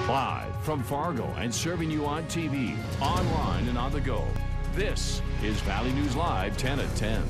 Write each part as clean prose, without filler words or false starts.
Live from Fargo and serving you on TV, online, and on the go. This is Valley News Live 10 at 10.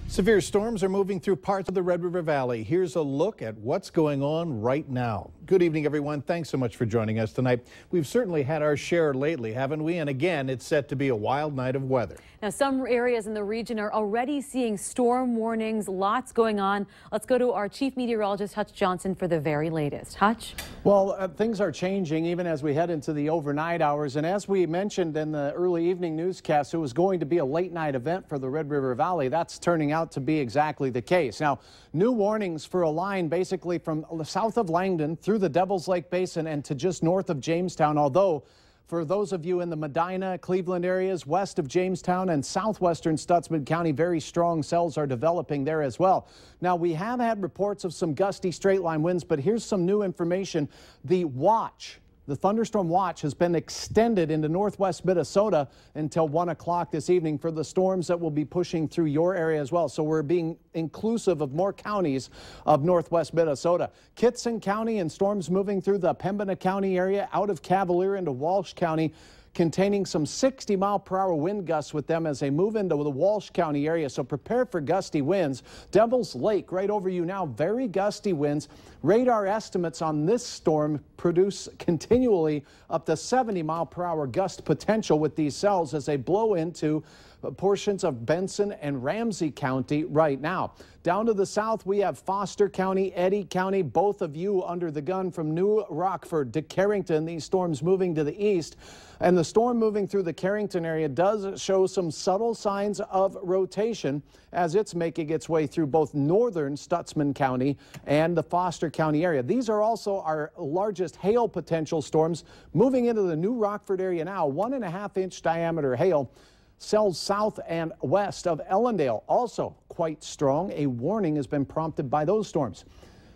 Severe storms are moving through parts of the Red River Valley. Here's a look at what's going on right now. Good evening, everyone. Thanks so much for joining us tonight. We've certainly had our share lately, haven't we? And again, it's set to be a wild night of weather. Now, some areas in the region are already seeing storm warnings. Lots going on. Let's go to our chief meteorologist, Hutch Johnson, for the very latest. Hutch? Well, things are changing even as we head into the overnight hours. And as we mentioned in the early evening newscast, it was going to be a late night event for the Red River Valley. That's turning out to be exactly the case. Now, new warnings for a line basically from south of Langdon through the Devil's Lake Basin and to just north of Jamestown, although for those of you in the Medina, Cleveland areas, west of Jamestown and southwestern Stutsman County, very strong cells are developing there as well. Now, we have had reports of some gusty straight line winds, but here's some new information. The thunderstorm watch has been extended into northwest Minnesota until 1 o'clock this evening for the storms that will be pushing through your area as well. So we're being inclusive of more counties of northwest Minnesota. Kittson County and storms moving through the Pembina County area out of Cavalier into Walsh County, containing some 60-mile-per-hour wind gusts with them as they move into the Walsh County area. So prepare for gusty winds. Devil's Lake right over you now, very gusty winds. Radar estimates on this storm produce continually up to 70-mile-per-hour gust potential with these cells as they blow into portions of Benson and Ramsey County right now. Down to the south, we have Foster County, Eddy County, both of you under the gun from New Rockford to Carrington. These storms moving to the east. And the storm moving through the Carrington area does show some subtle signs of rotation as it's making its way through both northern Stutsman County and the Foster County area. These are also our largest hail potential storms moving into the New Rockford area now. 1.5-inch diameter hail. Cells south and west of Ellendale also quite strong. A warning has been prompted by those storms.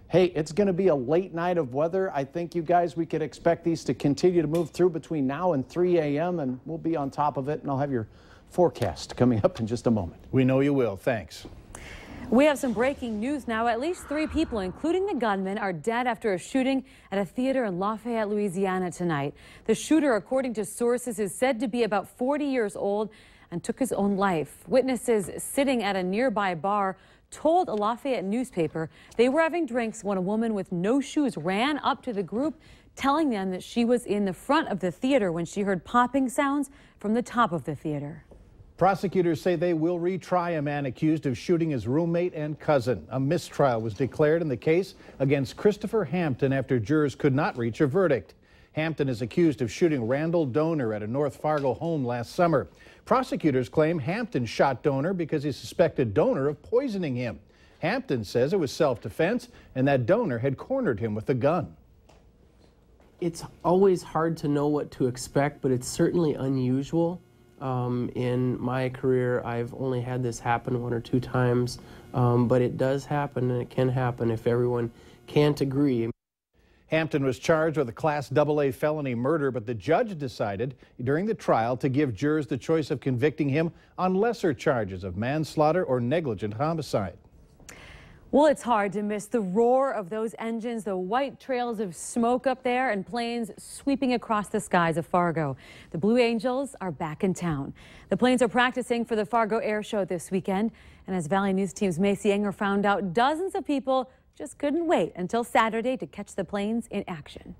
Hey, it's going to be a late night of weather. I think you guys, we could expect these to continue to move through between now and 3 a.m. and we'll be on top of it, and I'll have your forecast coming up in just a moment. We know you will. Thanks. We have some breaking news now. At least 3 people, including the gunman, are dead after a shooting at a theater in Lafayette, Louisiana tonight. The shooter, according to sources, is said to be about 40 years old and took his own life. Witnesses sitting at a nearby bar told a Lafayette newspaper they were having drinks when a woman with no shoes ran up to the group, telling them that she was in the front of the theater when she heard popping sounds from the top of the theater. Prosecutors say they will retry a man accused of shooting his roommate and cousin. A mistrial was declared in the case against Christopher Hampton after jurors could not reach a verdict. Hampton is accused of shooting Randall Donor at a North Fargo home last summer. Prosecutors claim Hampton shot Donor because he suspected Donor of poisoning him. Hampton says it was self-defense and that Donor had cornered him with a gun. It's always hard to know what to expect, but it's certainly unusual. In my career, I've only had this happen 1 or 2 times, but it does happen, and it can happen if everyone can't agree. Hampton was charged with a Class AA felony murder, but the judge decided during the trial to give jurors the choice of convicting him on lesser charges of manslaughter or negligent homicide. Well, it's hard to miss the roar of those engines, the white trails of smoke up there, and planes sweeping across the skies of Fargo. The Blue Angels are back in town. The planes are practicing for the Fargo Air Show this weekend. And as Valley News Team's Macy Enger found out, dozens of people just couldn't wait until Saturday to catch the planes in action.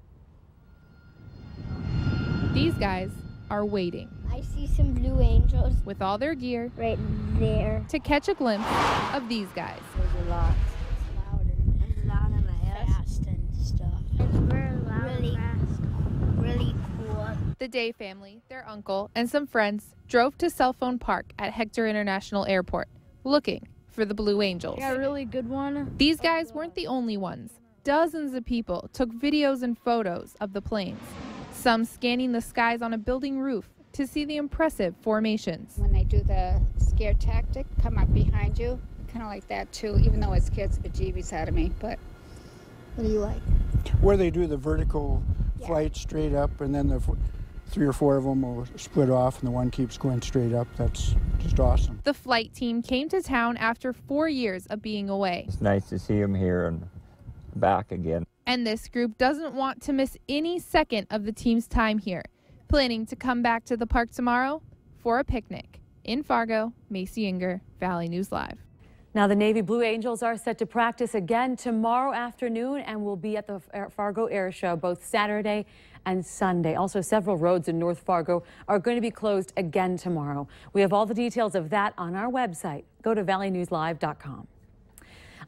These guys are waiting. I see some Blue Angels with all their gear right there to catch a glimpse of these guys. There's a lot. It's loud and loud in my head. Fast and stuff. It's very loud, really fast, really cool. The Day family, their uncle, and some friends drove to Cell Phone Park at Hector International Airport looking for the Blue Angels. Yeah, a really good one. These guys weren't the only ones. Dozens of people took videos and photos of the planes, some scanning the skies on a building roof to see the impressive formations. When they do the scare tactic, come up behind you, kind of like that too, even though it scares the bejeebies out of me. But what do you like? Where they do the vertical flight straight up, and then the 3 or 4 of them will split off and the one keeps going straight up. That's just awesome. The flight team came to town after 4 years of being away. It's nice to see them here and back again. And this group doesn't want to miss any second of the team's time here, planning to come back to the park tomorrow for a picnic. In Fargo, Macy Inger, Valley News Live. Now, the Navy Blue Angels are set to practice again tomorrow afternoon and will be at the Fargo Air Show both Saturday and Sunday. Also, several roads in North Fargo are going to be closed again tomorrow. We have all the details of that on our website. Go to valleynewslive.com.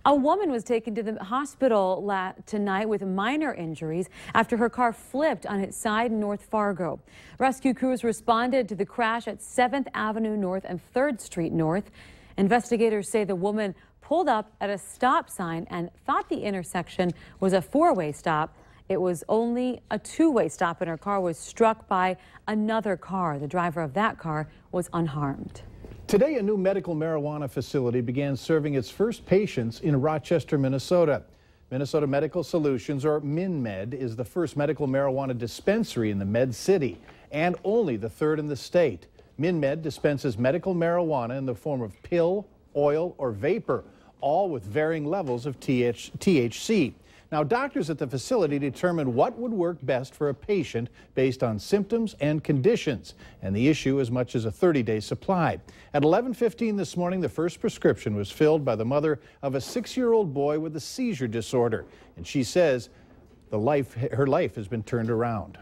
A woman was taken to the hospital tonight with minor injuries after her car flipped on its side in North Fargo. Rescue crews responded to the crash at 7th Avenue North and 3rd Street North. Investigators say the woman pulled up at a stop sign and thought the intersection was a four-way stop. It was only a two-way stop, and her car was struck by another car. The driver of that car was unharmed. Today, a new medical marijuana facility began serving its first patients in Rochester, Minnesota. Minnesota Medical Solutions, or MinMed, is the first medical marijuana dispensary in the Med City and only the third in the state. MinMed dispenses medical marijuana in the form of pill, oil, or vapor, all with varying levels of THC. Now, doctors at the facility determined what would work best for a patient based on symptoms and conditions, and the issue as much as a 30-day supply. At 11:15 this morning, the first prescription was filled by the mother of a 6-year-old boy with a seizure disorder, and she says her life has been turned around.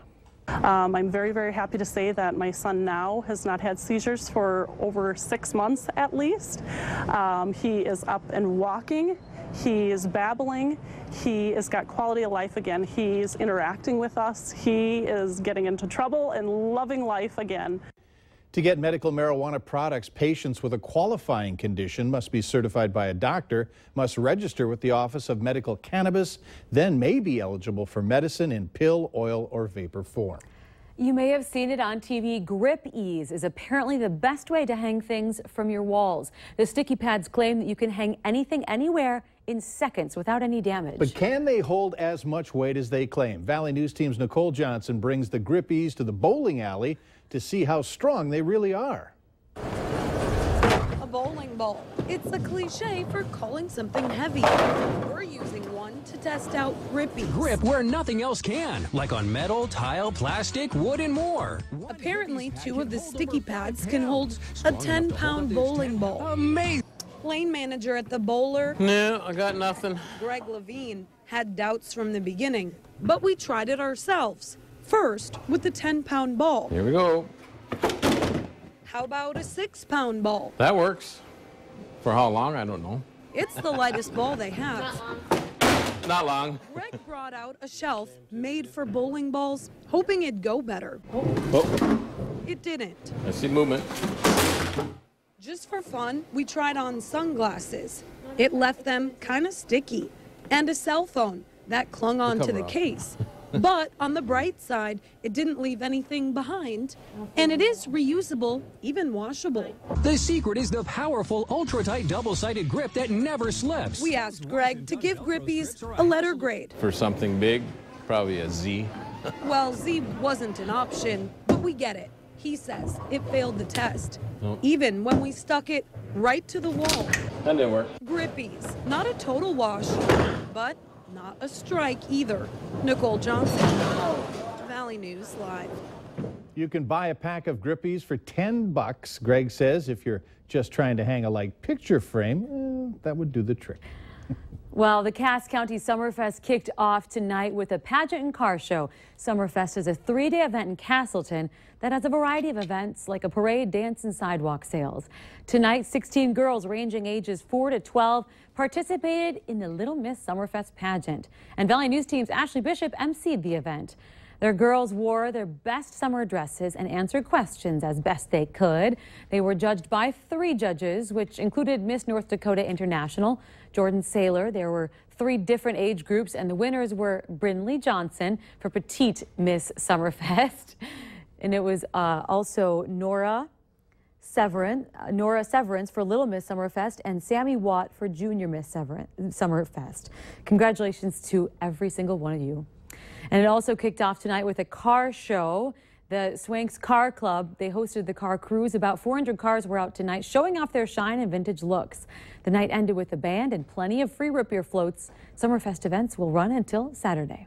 I'm very, very happy to say that my son now has not had seizures for over 6 months at least. He is up and walking. He is babbling. He has got quality of life again. He's interacting with us. He is getting into trouble and loving life again. To get medical marijuana products, patients with a qualifying condition must be certified by a doctor, must register with the Office of Medical Cannabis, then may be eligible for medicine in pill, oil, or vapor form. You may have seen it on TV. Grip Ease is apparently the best way to hang things from your walls. The sticky pads claim that you can hang anything anywhere in seconds without any damage. But can they hold as much weight as they claim? Valley News Team's Nicole Johnson brings the Grip Ease to the bowling alley to see how strong they really are. A bowling ball. It's a cliche for calling something heavy. We're using one to test out Grip Ease. Grip where nothing else can, like on metal, tile, plastic, wood, and more. Apparently, 2 of the sticky pads can hold a 10-pound bowling ball. Amazing. Lane manager at the bowler, No, I got nothing. Greg Levine, had doubts from the beginning, but we tried it ourselves. First, with the 10-pound ball. Here we go. How about a 6-pound ball? That works. For how long, I don't know. It's the lightest ball they have. Not long. Greg brought out a shelf made for bowling balls, hoping it'd go better. Oh, It didn't. I see movement. Just for fun, we tried on sunglasses. It left them kind of sticky. And a cell phone that clung onto the case. But on the bright side, it didn't leave anything behind. And it is reusable, even washable. The secret is the powerful, ultra-tight, double-sided grip that never slips. We asked Greg to give Grip Ease a letter grade. For something big, probably a Z. Well, Z wasn't an option, but we get it. He says it failed the test, even when we stuck it right to the wall. That didn't work. Grip Ease, not a total wash, but not a strike either. Nicole Johnson, Valley News Live. You can buy a pack of Grip Ease for $10. Greg says if you're just trying to hang a light picture frame, that would do the trick. Well, the Cass County Summerfest kicked off tonight with a pageant and car show. Summerfest is a 3-day event in Castleton that has a variety of events like a parade, dance, and sidewalk sales. Tonight, 16 girls ranging ages 4 to 12 participated in the Little Miss Summerfest pageant. And Valley News Team's Ashley Bishop emceed the event. Their girls wore their best summer dresses and answered questions as best they could. They were judged by 3 judges, which included Miss North Dakota International, Jordan Saylor. There were 3 different age groups, and the winners were Brinley Johnson for Petite Miss Summerfest. And it was also Nora Severance for Little Miss Summerfest and Sammy Watt for Junior Miss Summerfest. Congratulations to every single one of you. And it also kicked off tonight with a car show. The Swanks Car Club, they hosted the car cruise. About 400 cars were out tonight showing off their shine and vintage looks. The night ended with a band and plenty of free root beer floats. Summerfest events will run until Saturday.